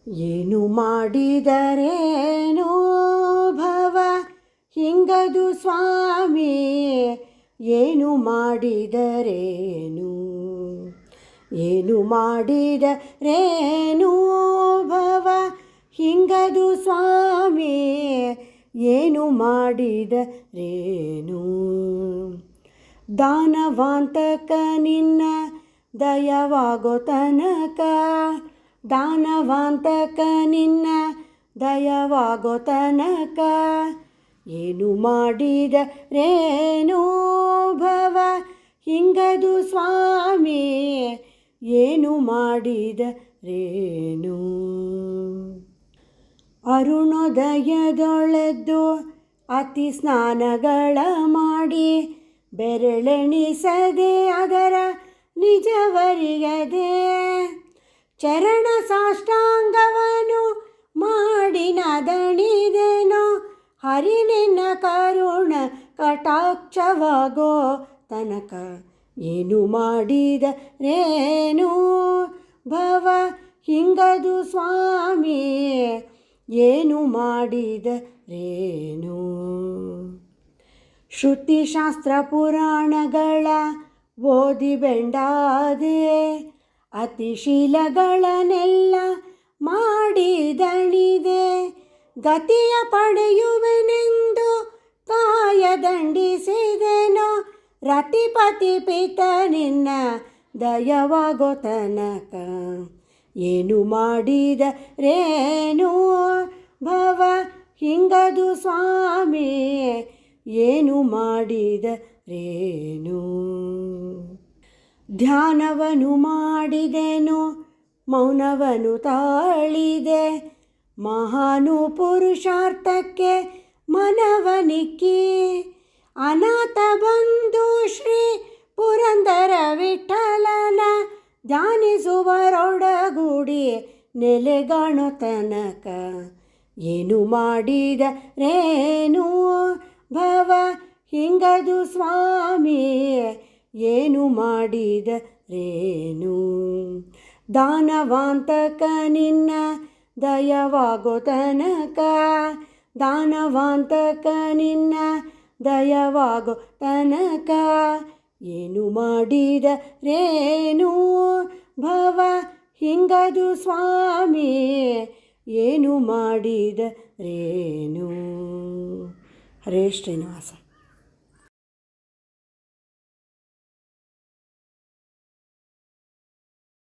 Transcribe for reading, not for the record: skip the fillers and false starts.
ಏನು ಮಾಡಿದರೇನೋ ಭವ ಹಿಂಗದು ಸ್ವಾಮಿ, ಏನು ಮಾಡಿದರೇನು, ಏನು ಮಾಡಿದರೇನು ಭವ ಹಿಂಗದು ಸ್ವಾಮಿ, ಏನು ಮಾಡಿದರೇನು. ದಾನವಾಂತಕ ನಿನ್ನ ದಯವಾಗೋ ತನಕ, ದಾನವಾಂತಕ ನಿನ್ನ ದಯವಾಗೋ ತನಕ, ಏನು ಮಾಡಿದರೇನು ಭವ ಹಿಂಗದು ಸ್ವಾಮಿ, ಏನು ಮಾಡಿದರೇನು. ಅರುಣೋದಯದೊಳೆದ್ದು ಅತಿ ಸ್ನಾನಗಳ ಮಾಡಿ, ಬೆರಳೆಣಿಸದೆ ಅದರ ನಿಜವರಿಯದೆ, ಚರಣ ಸಾಷ್ಟಾಂಗವನು ಮಾಡಿ ನದಣಿದೆನೋ, ಹರಿ ನಿನ್ನ ಕರುಣ ಕಟಾಕ್ಷವಾಗೋ ತನಕ, ಏನು ಮಾಡಿದರೇನು ಭವ ಹಿಂಗದು ಸ್ವಾಮಿ, ಏನು ಮಾಡಿದರೇನು. ಶ್ರುತಿಶಾಸ್ತ್ರ ಪುರಾಣಗಳ ಓದಿ ಬೆಂಡಾದೆ, ಅತಿಶೀಲಗಳನ್ನೆಲ್ಲ ಮಾಡಿದಣಿದೆ, ಗತಿಯ ಪಡೆಯುವೆನೆಂದು ಕಾಯ ದಂಡಿಸಿದೆನೋ, ರತಿಪತಿ ಪಿತ ನಿನ್ನ ದಯವಾಗೋ ತನಕ, ಏನು ಮಾಡಿದರೇನು ಭವ ಹಿಂಗದು ಸ್ವಾಮಿ, ಏನು ಮಾಡಿದರೇನು. ಧ್ಯಾನವನು ಮಾಡಿದೆನು ಮೌನವನು ತಾಳಿದೆ, ಮಹಾನು ಪುರುಷಾರ್ಥಕ್ಕೆ ಮನವನಿಕ್ಕಿ, ಅನಾಥ ಬಂಧು ಶ್ರೀ ಪುರಂದರ ವಿಠಲನ ಧ್ಯಾನಿಸುವರೊಡಗೂಡಿ ನೆಲೆಗಾಣೋ ತನಕ, ಏನು ಮಾಡಿದರೇನು ಭವ ಹಿಂಗದು ಸ್ವಾಮಿ, ಏನು ಮಾಡಿದರೇನು. ದಾನವಾಂತಕ ನಿನ್ನ ದಯವಾಗೋ ತನಕ, ದಾನವಾಂತಕ ನಿನ್ನ ದಯವಾಗೋ ತನಕ, ಏನು ಮಾಡಿದರೇನು ಭವ ಹಿಂಗದು ಸ್ವಾಮಿ, ಏನು ಮಾಡಿದರೇನು. ಹರೇ ಶ್ರೀನಿವಾಸ.